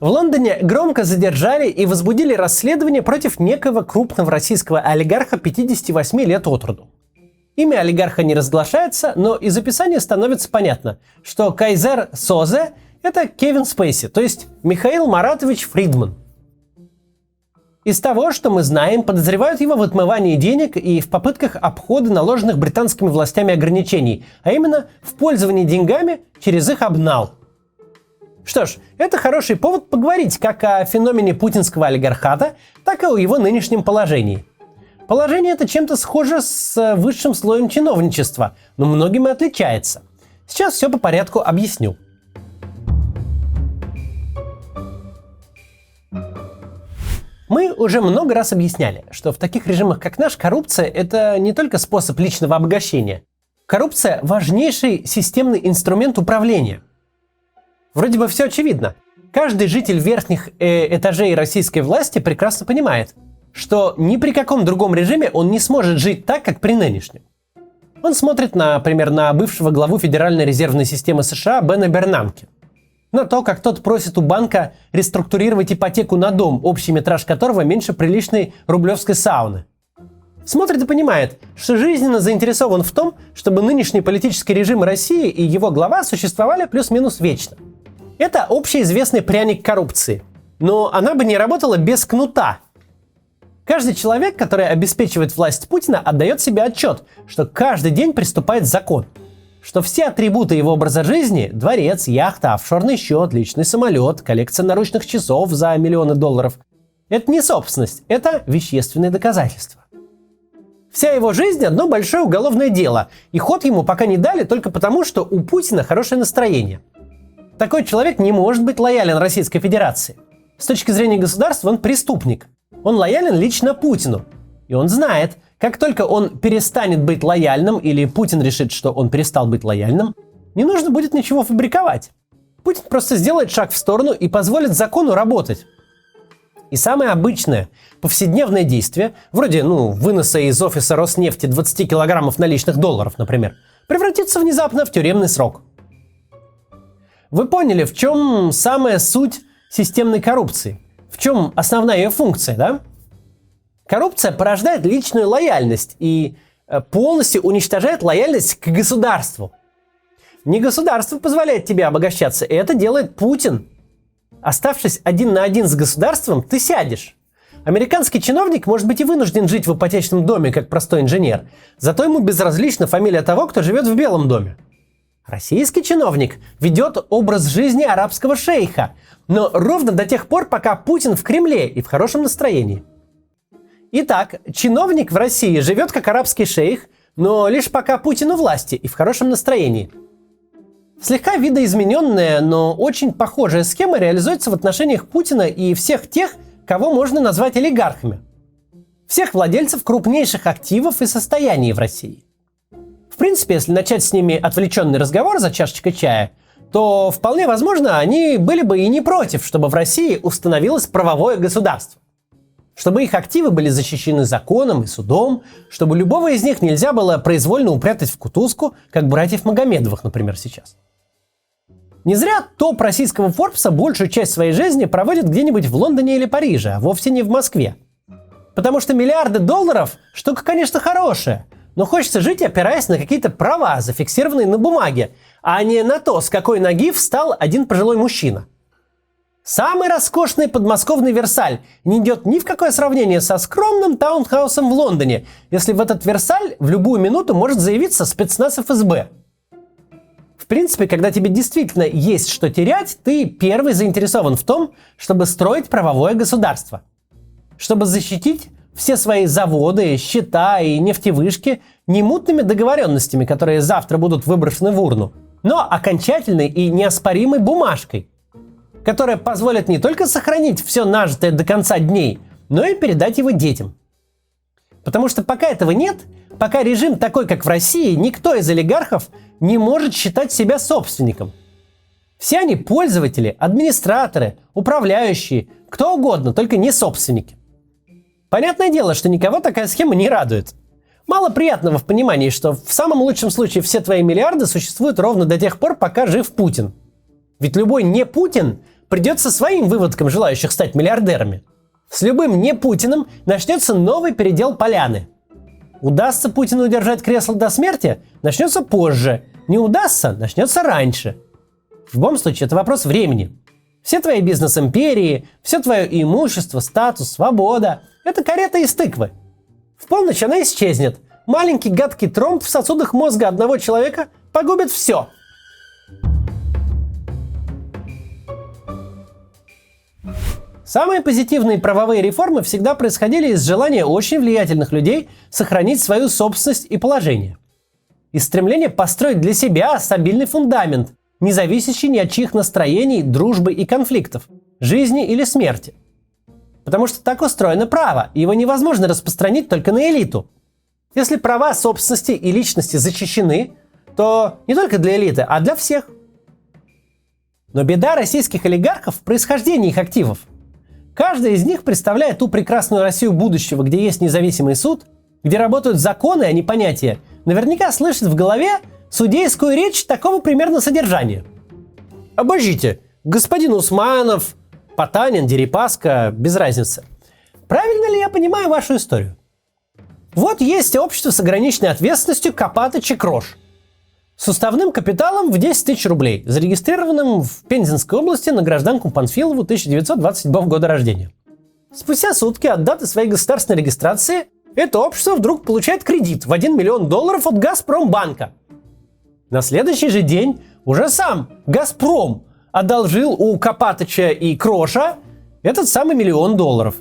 В Лондоне громко задержали и возбудили расследование против некого крупного российского олигарха 58 лет от роду. Имя олигарха не разглашается, но из описания становится понятно, что Кайзер Созе – это Кевин Спейси, то есть Михаил Маратович Фридман. Из того, что мы знаем, подозревают его в отмывании денег и в попытках обхода наложенных британскими властями ограничений, а именно в пользовании деньгами через их обнал. Что ж, это хороший повод поговорить как о феномене путинского олигархата, так и о его нынешнем положении. Положение это чем-то схоже с высшим слоем чиновничества, но многим и отличается. Сейчас все по порядку объясню. Мы уже много раз объясняли, что в таких режимах, как наш, коррупция – это не только способ личного обогащения. Коррупция – важнейший системный инструмент управления. Вроде бы все очевидно. Каждый житель верхних этажей российской власти прекрасно понимает, что ни при каком другом режиме он не сможет жить так, как при нынешнем. Он смотрит, например, на бывшего главу Федеральной резервной системы США Бена Бернанке. На то, как тот просит у банка реструктурировать ипотеку на дом, общий метраж которого меньше приличной рублевской сауны. Смотрит и понимает, что жизненно заинтересован в том, чтобы нынешний политический режим России и его глава существовали плюс-минус вечно. Это общеизвестный пряник коррупции. Но она бы не работала без кнута. Каждый человек, который обеспечивает власть Путина, отдает себе отчет, что каждый день приступает закон. Что все атрибуты его образа жизни – дворец, яхта, офшорный счет, личный самолет, коллекция наручных часов за миллионы долларов – это не собственность, это вещественные доказательства. Вся его жизнь – одно большое уголовное дело, и ход ему пока не дали только потому, что у Путина хорошее настроение. Такой человек не может быть лоялен Российской Федерации. С точки зрения государства он преступник. Он лоялен лично Путину. И он знает, как только он перестанет быть лояльным, или Путин решит, что он перестал быть лояльным, не нужно будет ничего фабриковать. Путин просто сделает шаг в сторону и позволит закону работать. И самое обычное, повседневное действие, вроде выноса из офиса Роснефти 20 килограммов наличных долларов, например, превратится внезапно в тюремный срок. Вы поняли, в чем самая суть системной коррупции? В чем основная ее функция, да? Коррупция порождает личную лояльность и полностью уничтожает лояльность к государству. Не государство позволяет тебе обогащаться, и это делает Путин. Оставшись один на один с государством, ты сядешь. Американский чиновник может быть и вынужден жить в ипотечном доме, как простой инженер, зато ему безразлична фамилия того, кто живет в Белом доме. Российский чиновник ведет образ жизни арабского шейха, но ровно до тех пор, пока Путин в Кремле и в хорошем настроении. Итак, чиновник в России живет как арабский шейх, но лишь пока Путин у власти и в хорошем настроении. Слегка видоизмененная, но очень похожая схема реализуется в отношениях Путина и всех тех, кого можно назвать олигархами. Всех владельцев крупнейших активов и состояний в России. В принципе, если начать с ними отвлеченный разговор за чашечкой чая, то вполне возможно, они были бы и не против, чтобы в России установилось правовое государство. Чтобы их активы были защищены законом и судом, чтобы любого из них нельзя было произвольно упрятать в кутузку, как братьев Магомедовых, например, сейчас. Не зря топ российского Форбса большую часть своей жизни проводит где-нибудь в Лондоне или Париже, а вовсе не в Москве. Потому что миллиарды долларов – штука, конечно, хорошая, но хочется жить, опираясь на какие-то права, зафиксированные на бумаге, а не на то, с какой ноги встал один пожилой мужчина. Самый роскошный подмосковный Версаль не идет ни в какое сравнение со скромным таунхаусом в Лондоне, если в этот Версаль в любую минуту может заявиться спецназ ФСБ. В принципе, когда тебе действительно есть что терять, ты первый заинтересован в том, чтобы строить правовое государство. Чтобы защитить все свои заводы, счета и нефтевышки не мутными договоренностями, которые завтра будут выброшены в урну, но окончательной и неоспоримой бумажкой, которая позволит не только сохранить все нажитое до конца дней, но и передать его детям. Потому что пока этого нет, пока режим такой, как в России, никто из олигархов не может считать себя собственником. Все они пользователи, администраторы, управляющие, кто угодно, только не собственники. Понятное дело, что никого такая схема не радует. Мало приятного в понимании, что в самом лучшем случае все твои миллиарды существуют ровно до тех пор, пока жив Путин. Ведь любой не Путин придется своим выводкам желающих стать миллиардерами. С любым не Путиным начнется новый передел поляны. Удастся Путину удержать кресло до смерти, начнется позже. Не удастся, начнется раньше. В любом случае, это вопрос времени. Все твои бизнес-империи, все твое имущество, статус, свобода – это карета из тыквы. В полночь она исчезнет. Маленький гадкий тромб в сосудах мозга одного человека погубит все. Самые позитивные правовые реформы всегда происходили из желания очень влиятельных людей сохранить свою собственность и положение. Из стремления построить для себя стабильный фундамент, не зависящий ни от чьих настроений, дружбы и конфликтов, жизни или смерти. Потому что так устроено право, и его невозможно распространить только на элиту. Если права собственности и личности защищены, то не только для элиты, а для всех. Но беда российских олигархов в происхождении их активов. Каждый из них представляет ту прекрасную Россию будущего, где есть независимый суд, где работают законы, а не понятия, наверняка слышит в голове судейскую речь такого примерно содержания. Обождите, господин Усманов, Потанин, Дерипаска, без разницы. Правильно ли я понимаю вашу историю? Вот есть общество с ограниченной ответственностью Копатыч и Крош. С уставным капиталом в 10 тысяч рублей, зарегистрированным в Пензенской области на гражданку Панфилову 1927 года рождения. Спустя сутки от даты своей государственной регистрации это общество вдруг получает кредит в $1 миллион от Газпромбанка. На следующий же день уже сам Газпром одолжил у Копатыча и Кроша этот самый $1 миллион.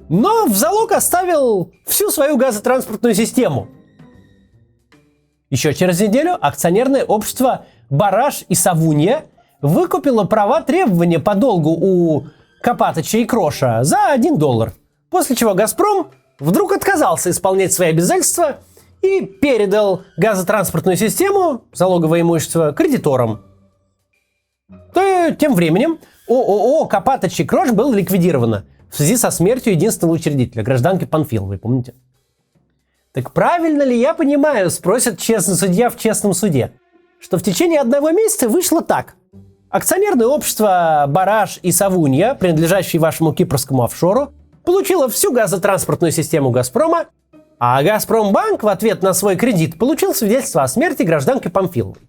Но в залог оставил всю свою газотранспортную систему. Еще через неделю акционерное общество «Бараш и Савунья» выкупило права требования по долгу у Копатыча и Кроша за $1. После чего «Газпром» вдруг отказался исполнять свои обязательства и передал газотранспортную систему, залоговое имущество, кредиторам. Тем временем ООО «Копатыч и Крош» было ликвидировано в связи со смертью единственного учредителя, гражданки Панфиловой, помните? Так правильно ли я понимаю, спросит честный судья в честном суде, что в течение 1 месяца вышло так. Акционерное общество «Бараш и Савунья», принадлежащее вашему кипрскому офшору, получило всю газотранспортную систему «Газпрома», а «Газпромбанк» в ответ на свой кредит получил свидетельство о смерти гражданки Панфиловой.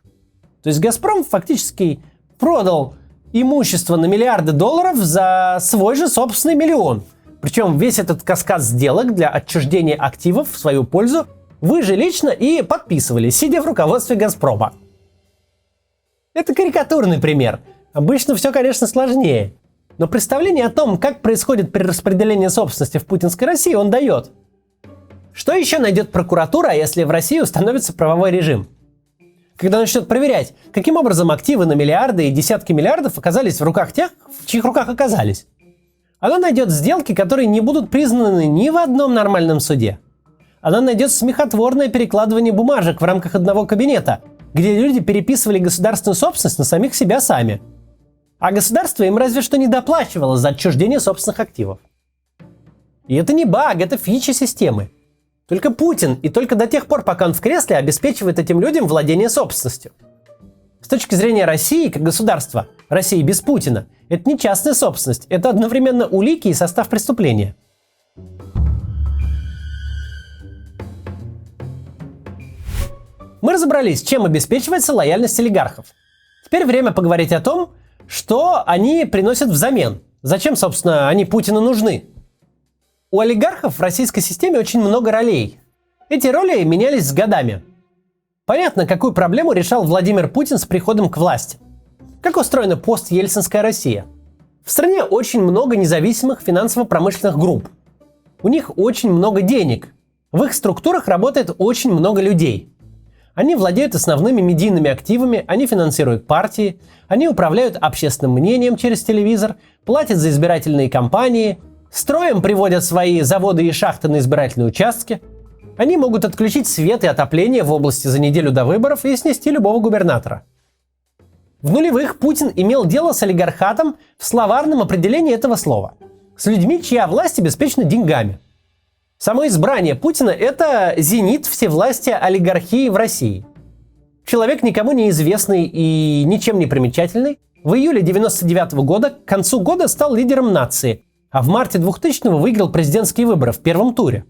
То есть «Газпром» фактически продал имущество на миллиарды долларов за свой же собственный миллион. Причем весь этот каскад сделок для отчуждения активов в свою пользу вы же лично и подписывали, сидя в руководстве «Газпрома». Это карикатурный пример. Обычно все, конечно, сложнее. Но представление о том, как происходит перераспределение собственности в путинской России, он дает. Что еще найдет прокуратура, если в России установится правовой режим? Когда начнет проверять, каким образом активы на миллиарды и десятки миллиардов оказались в руках тех, в чьих руках оказались. Она найдет сделки, которые не будут признаны ни в одном нормальном суде. Она найдет смехотворное перекладывание бумажек в рамках одного кабинета, где люди переписывали государственную собственность на самих себя сами. А государство им разве что не доплачивало за отчуждение собственных активов. И это не баг, это фича системы. Только Путин, и только до тех пор, пока он в кресле, обеспечивает этим людям владение собственностью. С точки зрения России, как государства, России без Путина, это не частная собственность, это одновременно улики и состав преступления. Мы разобрались, чем обеспечивается лояльность олигархов. Теперь время поговорить о том, что они приносят взамен. Зачем, собственно, они Путину нужны? У олигархов в российской системе очень много ролей. Эти роли менялись с годами. Понятно, какую проблему решал Владимир Путин с приходом к власти. Как устроена постельцинская Россия? В стране очень много независимых финансово-промышленных групп. У них очень много денег. В их структурах работает очень много людей. Они владеют основными медийными активами, они финансируют партии, они управляют общественным мнением через телевизор, платят за избирательные кампании, строем приводят свои заводы и шахты на избирательные участки. Они могут отключить свет и отопление в области за неделю до выборов и снести любого губернатора. В нулевых Путин имел дело с олигархатом в словарном определении этого слова. С людьми, чья власть обеспечена деньгами. Само избрание Путина – это зенит всевластия олигархии в России. Человек никому неизвестный и ничем не примечательный, В июле 1999 года к концу года стал лидером нации, а в марте 2000-го выиграл президентские выборы в первом туре.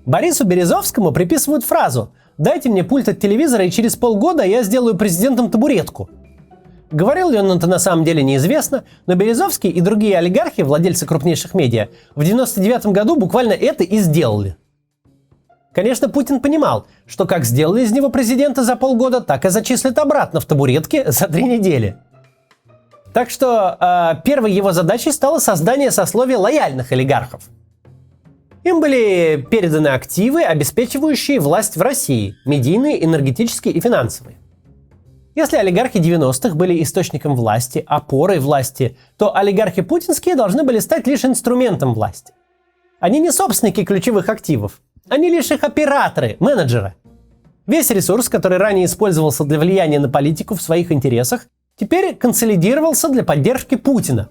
Борису Березовскому приписывают фразу «Дайте мне пульт от телевизора, и через полгода я сделаю президентом табуретку». Говорил ли он это на самом деле, неизвестно, но Березовский и другие олигархи, владельцы крупнейших медиа, в 1999 году буквально это и сделали. Конечно, Путин понимал, что как сделали из него президента за полгода, так и зачислят обратно в табуретки за 3 недели. Так что первой его задачей стало создание сословия лояльных олигархов. Им были переданы активы, обеспечивающие власть в России – медийные, энергетические и финансовые. Если олигархи 90-х были источником власти, опорой власти, то олигархи путинские должны были стать лишь инструментом власти. Они не собственники ключевых активов, они лишь их операторы, менеджеры. Весь ресурс, который ранее использовался для влияния на политику в своих интересах, теперь консолидировался для поддержки Путина.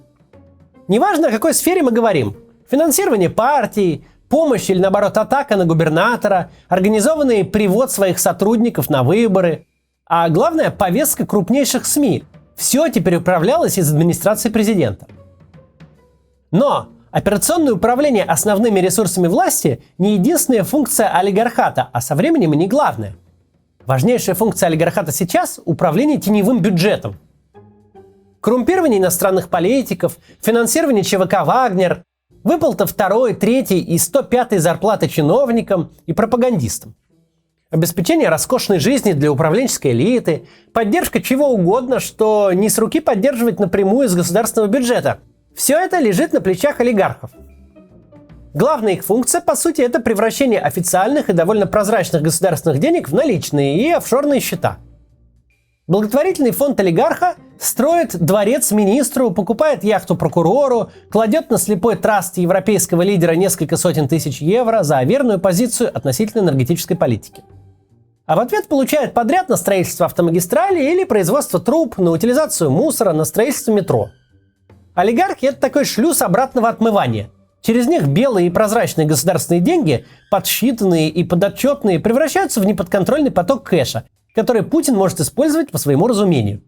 Неважно, о какой сфере мы говорим – финансирование партии, помощь или, наоборот, атака на губернатора, организованный привод своих сотрудников на выборы, а главное – повестка крупнейших СМИ. Все теперь управлялось из администрации президента. Но операционное управление основными ресурсами власти не единственная функция олигархата, а со временем и не главная. Важнейшая функция олигархата сейчас – управление теневым бюджетом. Коррумпирование иностранных политиков, финансирование ЧВК «Вагнер», выплата 2-й, 3-й и 105-й зарплаты чиновникам и пропагандистам. Обеспечение роскошной жизни для управленческой элиты, поддержка чего угодно, что не с руки поддерживать напрямую из государственного бюджета. Все это лежит на плечах олигархов. Главная их функция, по сути, это превращение официальных и довольно прозрачных государственных денег в наличные и офшорные счета. Благотворительный фонд олигарха строит дворец министру, покупает яхту прокурору, кладет на слепой траст европейского лидера несколько сотен тысяч евро за верную позицию относительно энергетической политики. А в ответ получает подряд на строительство автомагистрали или производство труб, на утилизацию мусора, на строительство метро. Олигархи – это такой шлюз обратного отмывания. Через них белые и прозрачные государственные деньги, подсчитанные и подотчетные, превращаются в неподконтрольный поток кэша, который Путин может использовать по своему разумению.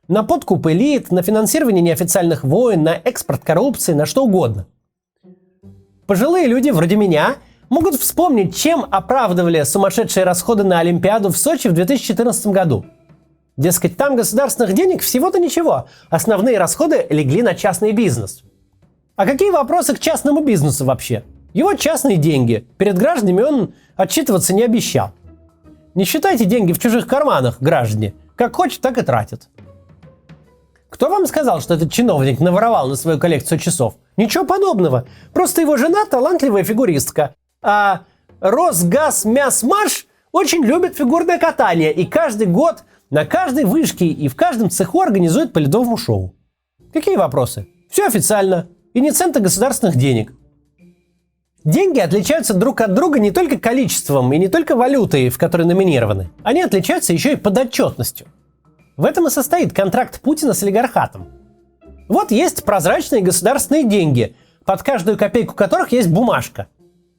На подкуп элит, на финансирование неофициальных войн, на экспорт коррупции, на что угодно. Пожилые люди, вроде меня, могут вспомнить, чем оправдывали сумасшедшие расходы на Олимпиаду в Сочи в 2014 году. Дескать, там государственных денег всего-то ничего, основные расходы легли на частный бизнес. А какие вопросы к частному бизнесу вообще? Его частные деньги, перед гражданами он отчитываться не обещал. Не считайте деньги в чужих карманах, граждане. Как хочет, так и тратит. Кто вам сказал, что этот чиновник наворовал на свою коллекцию часов? Ничего подобного. Просто его жена талантливая фигуристка. А Росгазмясмаш очень любит фигурное катание. И каждый год на каждой вышке и в каждом цеху организует по ледовому шоу. Какие вопросы? Все официально. И ни цента государственных денег. Деньги отличаются друг от друга не только количеством и не только валютой, в которой номинированы. Они отличаются еще и подотчетностью. В этом и состоит контракт Путина с олигархатом. Вот есть прозрачные государственные деньги, под каждую копейку которых есть бумажка.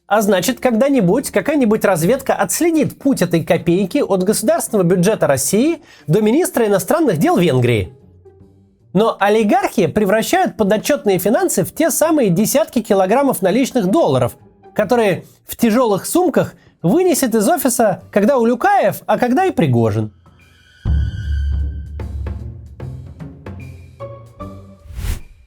А значит, когда-нибудь какая-нибудь разведка отследит путь этой копейки от государственного бюджета России до министра иностранных дел Венгрии. Но олигархи превращают подотчетные финансы в те самые десятки килограммов наличных долларов, которые в тяжелых сумках вынесет из офиса когда Улюкаев, а когда и Пригожин.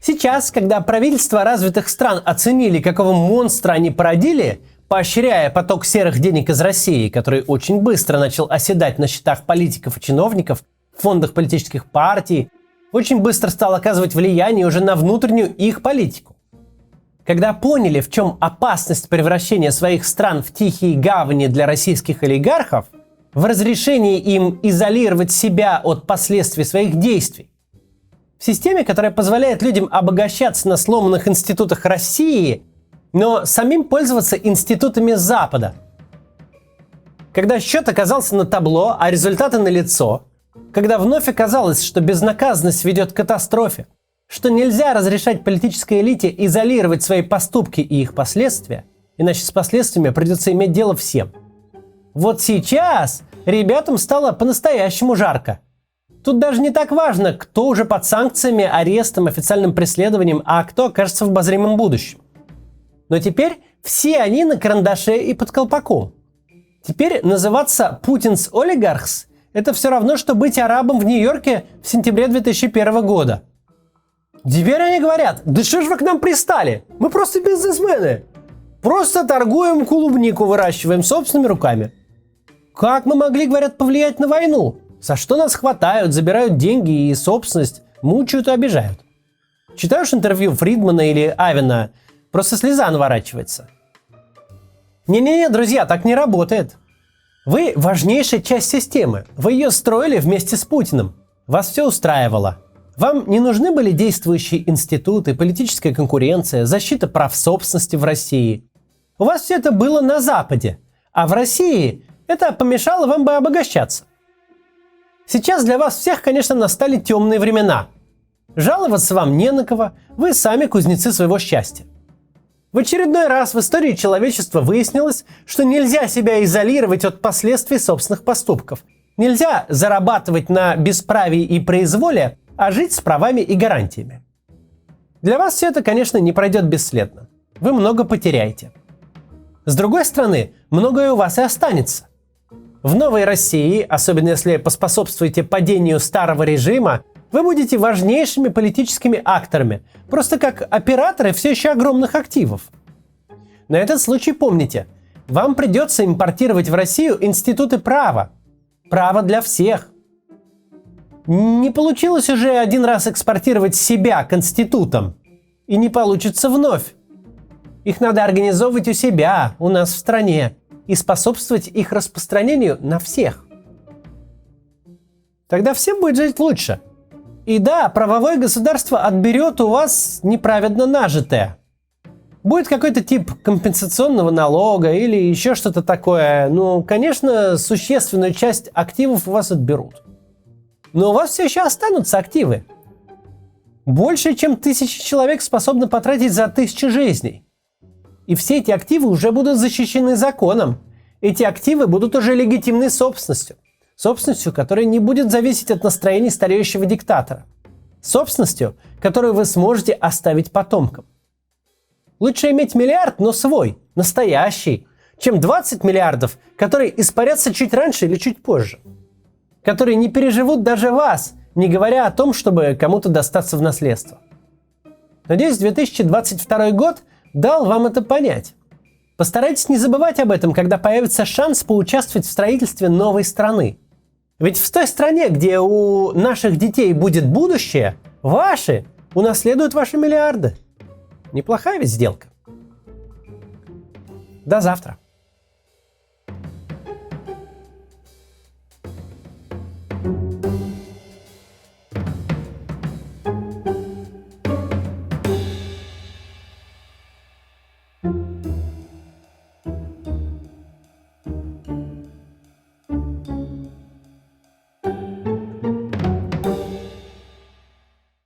Сейчас, когда правительства развитых стран оценили, какого монстра они породили, поощряя поток серых денег из России, который очень быстро начал оседать на счетах политиков и чиновников, в фондах политических партий, очень быстро стал оказывать влияние уже на внутреннюю их политику. Когда поняли, в чем опасность превращения своих стран в тихие гавани для российских олигархов, в разрешении им изолировать себя от последствий своих действий, в системе, которая позволяет людям обогащаться на сломанных институтах России, но самим пользоваться институтами Запада. Когда счет оказался на табло, а результаты налицо, когда вновь оказалось, что безнаказанность ведет к катастрофе, что нельзя разрешать политической элите изолировать свои поступки и их последствия, иначе с последствиями придется иметь дело всем. Вот сейчас ребятам стало по-настоящему жарко. Тут даже не так важно, кто уже под санкциями, арестом, официальным преследованием, а кто окажется в обозримом будущем. Но теперь все они на карандаше и под колпаком. Теперь называться Путин's Oligarchs – это все равно, что быть арабом в Нью-Йорке в сентябре 2001 года. Теперь они говорят: да что ж вы к нам пристали? Мы просто бизнесмены. Просто торгуем клубнику, выращиваем собственными руками. Как мы могли, говорят, повлиять на войну? За что нас хватают, забирают деньги и собственность, мучают и обижают. Читаешь интервью Фридмана или Авена, просто слеза наворачивается. Не-не-не, друзья, так не работает. Вы важнейшая часть системы. Вы ее строили вместе с Путиным. Вас все устраивало. Вам не нужны были действующие институты, политическая конкуренция, защита прав собственности в России. У вас все это было на Западе, а в России это помешало вам бы обогащаться. Сейчас для вас всех, конечно, настали темные времена. Жаловаться вам не на кого, вы сами кузнецы своего счастья. В очередной раз в истории человечества выяснилось, что нельзя себя изолировать от последствий собственных поступков. Нельзя зарабатывать на бесправии и произволе, а жить с правами и гарантиями. Для вас все это, конечно, не пройдет бесследно. Вы много потеряете. С другой стороны, многое у вас и останется. В новой России, особенно если поспособствуете падению старого режима, вы будете важнейшими политическими акторами, просто как операторы все еще огромных активов. На этот случай помните, вам придется импортировать в Россию институты права. Право для всех. Не получилось уже один раз экспортировать себя к институтам. И не получится вновь. Их надо организовывать у себя, у нас в стране, и способствовать их распространению на всех. Тогда всем будет жить лучше. И да, правовое государство отберет у вас неправедно нажитое. Будет какой-то тип компенсационного налога или еще что-то такое. Ну, конечно, существенную часть активов у вас отберут. Но у вас все еще останутся активы. Больше, чем 1000 человек способны потратить за 1000 жизней. И все эти активы уже будут защищены законом. Эти активы будут уже легитимной собственностью. Собственностью, которая не будет зависеть от настроений стареющего диктатора. Собственностью, которую вы сможете оставить потомкам. Лучше иметь миллиард, но свой, настоящий, чем 20 миллиардов, которые испарятся чуть раньше или чуть позже. Которые не переживут даже вас, не говоря о том, чтобы кому-то достаться в наследство. Надеюсь, 2022 год дал вам это понять. Постарайтесь не забывать об этом, когда появится шанс поучаствовать в строительстве новой страны. Ведь в той стране, где у наших детей будет будущее, ваши унаследуют ваши миллиарды. Неплохая ведь сделка. До завтра.